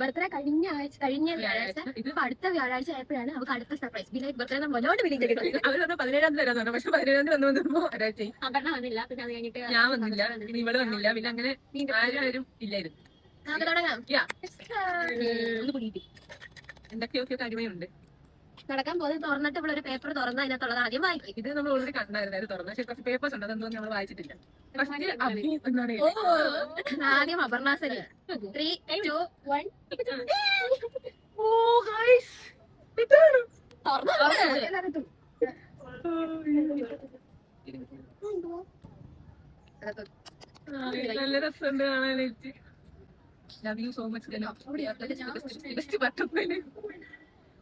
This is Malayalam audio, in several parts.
ബർത്ത്ഡേ കഴിഞ്ഞ വ്യാഴാഴ്ച ഇപ്പൊ അടുത്ത വ്യാഴാഴ്ച ആയപ്പോഴാണ് നമുക്ക് അടുത്ത സർപ്രൈസ് ബിലൈറ്റ് ബർത്ത്ഡേ മുന്നോട്ട് വിളിക്കുന്നത്. അവർ 17-ാം തീയതി വരാൻ പക്ഷെ 17-ാം തീയതി വന്നപ്പോ അപർണ വന്നില്ല. പിന്നെ അത് കഴിഞ്ഞിട്ട് ഞാൻ വന്നില്ല, പിന്നെ ഇവള് വന്നില്ല, പിന്നെ അങ്ങനെ ആരും ഇല്ലായിരുന്നു. നമുക്ക് തുടങ്ങാം. ഒന്ന് കൂടിയിട്ട് എന്തൊക്കെയൊക്കെ കാര്യങ്ങളുണ്ട് നടക്കാൻ പോകുന്നത്. തുറന്നിട്ട് ഇവിടെ ഒരു പേപ്പർ തുറന്ന് അതിനകത്തുള്ളത് ആദ്യം വായിക്കും. ഇത് നമ്മൾ ഓൾറെഡി കണ്ടായിരുന്നു തുറന്നു, പക്ഷെ കുറച്ച് പേപ്പേഴ്സ് ഉണ്ട്, അതൊന്നും നമ്മൾ വായിച്ചിട്ടില്ല. ആദ്യം അപർണാസരി 3, 2, 1 നല്ല രസമുണ്ട് കാണാനായിട്ട്. Love you so much.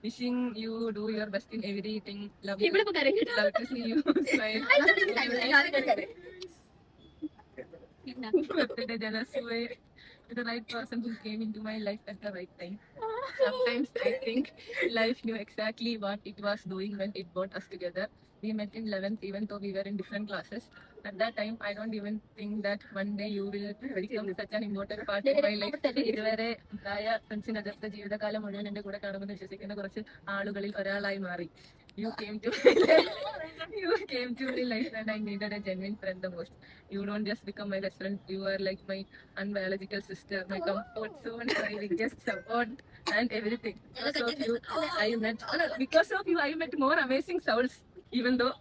Wishing you do your best in everything. Love you. Love to see you smile. Birthday Janasway, the right person who came into my life at the right time. Sometimes I think life knew exactly what it was doing when it brought us together. We met in 11th, even though we were in different classes. At that time, I don't even think that one day you will become such an important part of my life. ഇതുവരെ ഉണ്ടായ ഫ്രണ്ട്സിനകത്ത് ജീവിതകാലം മുഴുവൻ എന്റെ കൂടെ കാണുമെന്ന് വിശ്വസിക്കുന്ന കുറച്ച് ആളുകളിൽ ഒരാളായി മാറി. You came to my life and I needed a genuine friend the most. You don't just become my best friend, you are like my unbiological sister, my comfort zone, my biggest support and everything. Because of you I met more amazing souls. Even though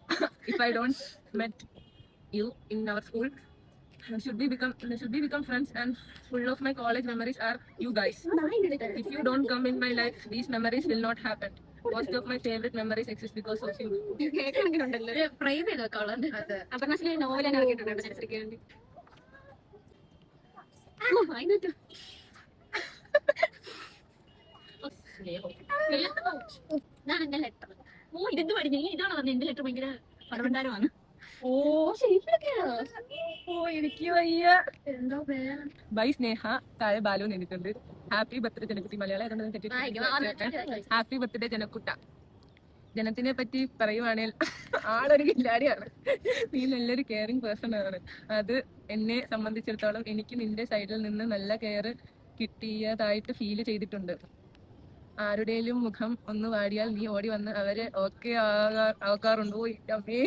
if I don't met you in our school, should we become friends, and full of my college memories are you guys. If you don't come in my life, these memories will not happen. Most of my favorite memories exist because of you. Frame ചെയ്തൊക്കെ ഉള്ളത് അപർണാസിലെ നോവൽ ഞാൻ ഇറങ്ങിയിട്ടുണ്ട് ചരിത്രയ്ക്ക് വേണ്ടി. ഇതാണ് എന്റെ ലെറ്റർ. ഇതെന്ത് പഠിച്ചു? ഇതാണ് പറഞ്ഞത് എന്റെ ലെറ്റർ ഭയങ്കര പടപണ്ടാരമാണ്. എനിക്ക് വയ്യ. ബൈ സ്നേഹ, താഴെ ബാലു നിന്നിട്ടുണ്ട്. ഹാപ്പി ബർത്ത്ഡേ ജനക്കുട്ടി. മലയാളം ഹാപ്പി ബർത്ത്ഡേ ജനക്കുട്ട. ജനത്തിനെ പറ്റി പറയുവാണെങ്കിൽ ആളൊരു കില്ലാടിയാണ്. നീ നല്ലൊരു കെയറിങ് പേഴ്സൺ ആണ്. അത് എന്നെ സംബന്ധിച്ചിടത്തോളം എനിക്ക് നിന്റെ സൈഡിൽ നിന്ന് നല്ല കെയർ കിട്ടിയതായിട്ട് ഫീൽ ചെയ്തിട്ടുണ്ട്. ആരുടെയും മുഖം ഒന്ന് വാടിയാൽ നീ ഓടി വന്ന് അവരെ ഓക്കെ ആക്കാറുണ്ടോ? അമ്മേ,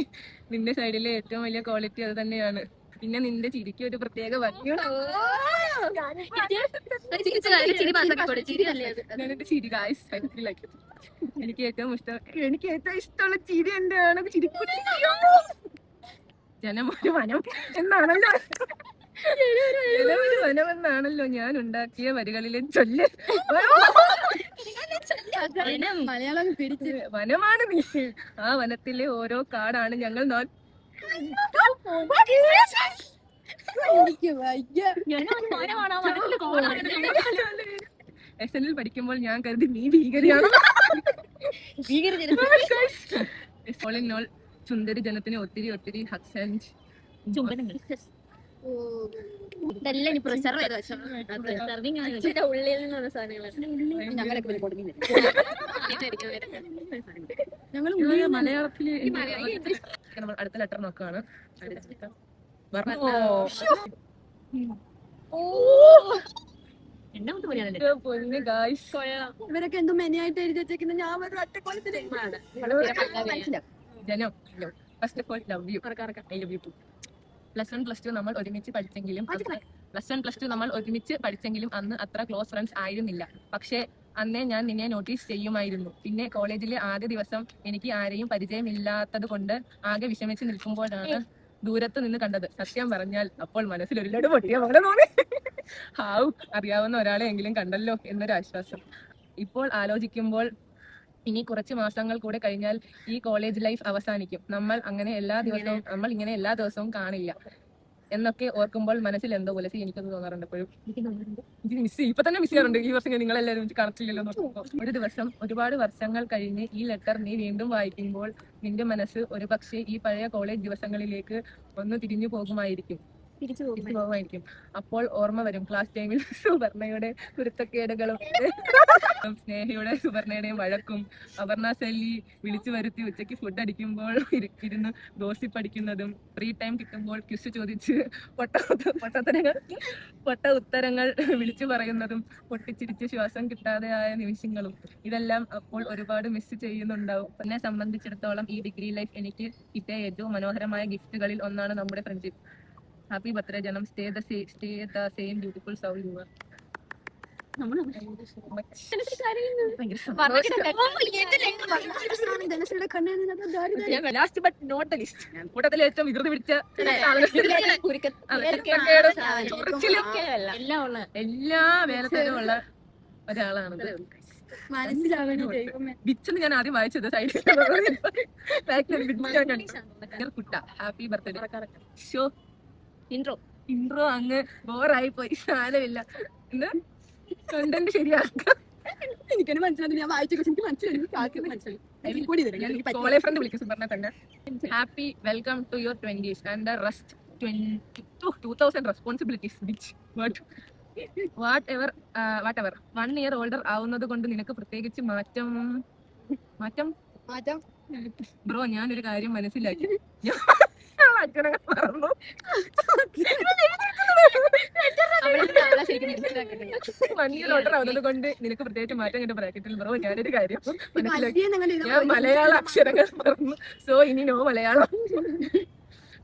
നിന്റെ സൈഡിലെ ഏറ്റവും വലിയ ക്വാളിറ്റി അത് തന്നെയാണ്. പിന്നെ നിന്റെ ചിരിക്ക് ഒരു പ്രത്യേക ഭംഗിയാണ്. ചിരി ഗായ്സ്, എനിക്ക് ഏറ്റവും ഇഷ്ടമുള്ള ചിരി എന്റെ ആണ്. ജനം ഒരു വനം എന്നാണല്ലോ, വനമെന്നാണല്ലോ ഞാൻ ഉണ്ടാക്കിയ വരികളിലെ ചൊല്ല്. മലയാളം പിടിച്ച് വനമാണ് നീ. ആ വനത്തിലെ ഓരോ കാടാണ് ഞങ്ങൾ. SL പഠിക്കുമ്പോൾ ഞാൻ കരുതി നീ ഭീകരിയാണ്. ഓൾ ഇൻ ഓൾ സുന്ദരി ജനത്തിന് ഒത്തിരി ഒത്തിരി ഹഗ്സ് ആൻഡ് ചുംബനങ്ങൾ. ഇതെല്ലാം ഇനി പ്രിസർവ് ചെയ്ത് വെച്ചോ. ഉള്ളിൽ നിന്നുള്ള സാധനങ്ങളാണ്. ഞങ്ങൾ മലയാളത്തില് നമ്മൾ അടുത്ത ലെറ്റർ നോക്കുകയാണ്. ഇവരൊക്കെ എന്തോ മെനിയായിട്ട് എഴുതി വെച്ചേക്കുന്ന ഞാൻ ജനം, first of all love you. I love you too. Plus one plus two നമ്മൾ ഒരുമിച്ച് പഠിച്ചെങ്കിലും അന്ന് അത്ര ക്ലോസ് ഫ്രണ്ട്സ് ആയിരുന്നില്ല. പക്ഷേ അന്നേ ഞാൻ നിന്നെ നോട്ടീസ് ചെയ്യുമായിരുന്നു. പിന്നെ കോളേജിലെ ആദ്യ ദിവസം എനിക്ക് ആരെയും പരിചയമില്ലാത്തത് കൊണ്ട് ആകെ വിഷമിച്ച് നിൽക്കുമ്പോഴാണ് ദൂരത്ത് നിന്ന് കണ്ടത്. സത്യം പറഞ്ഞാൽ അപ്പോൾ മനസ്സിൽ ഒരു ലഡു പൊട്ടിയ പോലെ തോന്നി. ഹാവ്, അറിയാവുന്ന ഒരാളെ എങ്കിലും കണ്ടല്ലോ എന്നൊരു ആശ്വാസം. ഇപ്പോൾ ആലോചിക്കുമ്പോൾ ഇനി കുറച്ച് മാസങ്ങൾ കൂടെ കഴിഞ്ഞാൽ ഈ കോളേജ് ലൈഫ് അവസാനിക്കും. നമ്മൾ ഇങ്ങനെ എല്ലാ ദിവസവും കാണില്ല എന്നൊക്കെ ഓർക്കുമ്പോൾ മനസ്സിൽ എന്തോ പോലെ എനിക്കൊന്ന് തോന്നാറുണ്ട്. എപ്പോഴും ഇപ്പൊ തന്നെ മിസ് ചെയ്യാറുണ്ട്. ഈ വർഷം നിങ്ങളെല്ലാവരും കാണത്തില്ലല്ലോ നോക്കുമ്പോൾ. ഒരു ദിവസം ഒരുപാട് വർഷങ്ങൾ കഴിഞ്ഞ് ഈ ലെറ്റർ നീ വീണ്ടും വായിക്കുമ്പോൾ നിന്റെ മനസ്സ് ഒരു പക്ഷേ ഈ പഴയ കോളേജ് ദിവസങ്ങളിലേക്ക് ഒന്ന് തിരിഞ്ഞു പോകുമായിരിക്കും. തിരിച്ചു പോകും. തിരിച്ചു പോകുമായിരിക്കും. അപ്പോൾ ഓർമ്മ വരും ക്ലാസ് ടൈമിൽ സുവർണയുടെ കുരുത്തക്കേടുകളും സ്നേഹയുടെ സുവർണയുടെയും വഴക്കും അപർണ സെല്ലി വിളിച്ചു വരുത്തി ഉച്ചയ്ക്ക് ഫുഡ് അടിക്കുമ്പോൾ ഇരുന്ന് ഗോസിപ്പ് അടിക്കുന്നതും ഫ്രീ ടൈം കിട്ടുമ്പോൾ ക്വിസ് ചോദിച്ച് പൊട്ട ഉത്തരങ്ങൾ വിളിച്ചു പറയുന്നതും പൊട്ടിച്ചിരിച്ച് ശ്വാസം കിട്ടാതെ ആയ നിമിഷങ്ങളും ഇതെല്ലാം അപ്പോൾ ഒരുപാട് മിസ് ചെയ്യുന്നുണ്ടാവും. എന്നെ സംബന്ധിച്ചിടത്തോളം ഈ ഡിഗ്രി ലൈഫ് എനിക്ക് കിട്ടിയ ഏറ്റവും മനോഹരമായ ഗിഫ്റ്റുകളിൽ ഒന്നാണ് നമ്മുടെ ഫ്രണ്ട്ഷിപ്പ്. ഹാപ്പി ബർത്ത്ഡേ ജനം. Stay the same beautiful soul you are. Last but not the list. കൂട്ടത്തിൽ ഏറ്റവും വികൃതി പിടിച്ച എല്ലാ വേലത്തിലും ഉള്ള ഒരാളാണ് ബിച്ചെന്ന് ഞാൻ ആദ്യം വായിച്ചത് കുട്ട. Happy birthday. ഷോ ഇൻട്രോ അങ്ങ് ബോറായി പോയി. സാരമില്ല, എന്താ കണ്ടന്റ് ശരിയാക്കാം. എനിക്കെന്നെ മനസ്സിലായി. ഞാൻ വായിച്ചു എനിക്ക് മനസ്സിലായി. കോളേ ഫ്രണ്ട് വിളിക്കും സുവർണ തന്നെ. Happy welcome to your 20s and the rest 2000 responsibilities which what 1 year older ആവുന്നത് കൊണ്ട് നിനക്ക് പ്രത്യേകിച്ച് മാറ്റം ബ്രോ. ഞാനൊരു കാര്യം മനസ്സിലാക്കി. അച്ഛനെ മറന്നു. 1 year older ആവുന്നത് കൊണ്ട് നിനക്ക് പ്രത്യേകിച്ച് മാറ്റം കണ്ട് ബ്രാക്കറ്റിൽ ബ്രോ ഞാനൊരു കാര്യം മനസ്സിലാക്കി. ഞാൻ മലയാള അക്ഷരങ്ങൾ മറന്നു. സോ ഇനി നോ മലയാളം.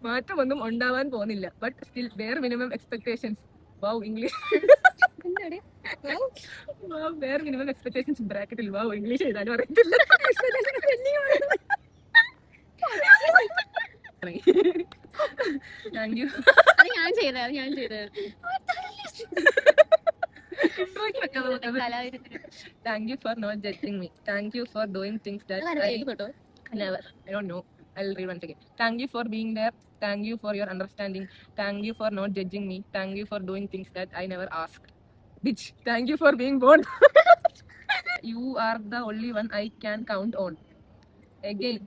മാറ്റമൊന്നും ഉണ്ടാവാൻ പോകുന്നില്ല. But still bare minimum expectations. Wow English. Bare minimum expectations ബ്രാക്കറ്റിൽ. വൗ ഇംഗ്ലീഷ് എഴുതാനും അറിയത്തില്ല. Thank you. ഞാൻ ചെയ്തത് Thank you for not judging me. Thank you for doing things that I don't know. I'll read once again. Thank you for being there. Thank you for your understanding. Thank you for not judging me. Thank you for doing things that I never asked. Bitch, thank you for being born. You are the only one I can count on. Again,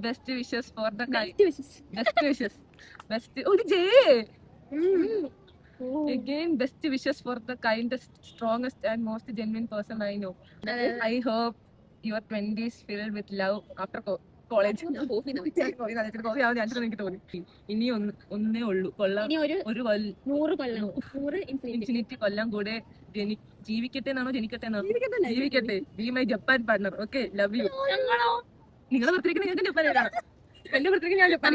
best wishes for the best wishes for the kindest, strongest and most genuine person I know. I hope your 20s filled with love after college. എനിക്ക് തോന്നി ഇനി ഒന്നേ ഉള്ളൂ കൊല്ലം. ഒരു 100 ഇൻഫിനിറ്റി കൊല്ലം കൂടെ ജീവിക്കട്ടെ എന്നാണോ ജനിക്കട്ടെ എന്നാണോ? ജീവിക്കട്ടെ. Be my Japan partner. Okay, love you. നിങ്ങളെ ബർത്ത്ഡേക്ക് ഞാൻ ജപ്പാൻ വരാം. എന്റെ ബർത്ത്ഡേക്ക് ഞാൻ ജപ്പാൻ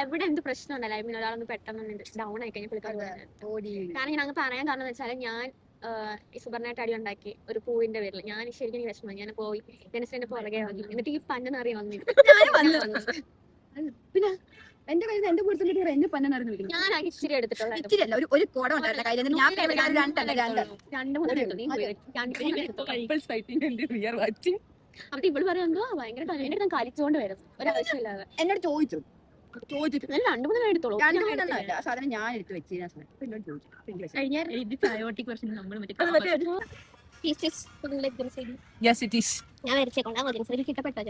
എവിടെ എന്ത് പ്രശ്നം ഉണ്ടല്ലോ. ഐ മീൻ ഒരാളൊന്ന് പെട്ടെന്ന് ഡൗൺ ആയി കഴിഞ്ഞപ്പോൾ കാരണം ഞാൻ അങ്ങ് പറയാൻ കാരണം എന്ന് വെച്ചാൽ ഞാൻ ഈ സുവർണായിട്ട് അടി ഉണ്ടാക്കി ഒരു പൂവിന്റെ പേരിൽ ഞാൻ ശരിക്കും എനിക്ക് വിഷമം. ഞാൻ പോയി ജനസിന്റെ പുറകെ വന്നു. എന്നിട്ട് ഈ പന്നെന്നറിയ വന്നിട്ട് പിന്നെ എന്റെ കയ്യിൽ എന്റെ കൂടുതൽ എന്നെ പന്നെന്നറിഞ്ഞു. ഞാൻ ഇച്ചിരി എടുത്തിട്ടുള്ള ഒരു കോട ഉണ്ടായിരുന്ന കയ്യിൽ അപ്പൊ ഇവള് പറയുമ്പോ ഭയങ്കര എന്നെ കളിച്ചുകൊണ്ട് വരും ഒരാവശ്യമില്ലാതെ. എന്നോട് ചോദിച്ചു 2-3 എടുത്തോളൂ. സാധനം ഞാൻ എടുത്ത് വെച്ച് ഞാൻ വരച്ചേക്കൊണ്ടാ കിട്ടപ്പെട്ടോ.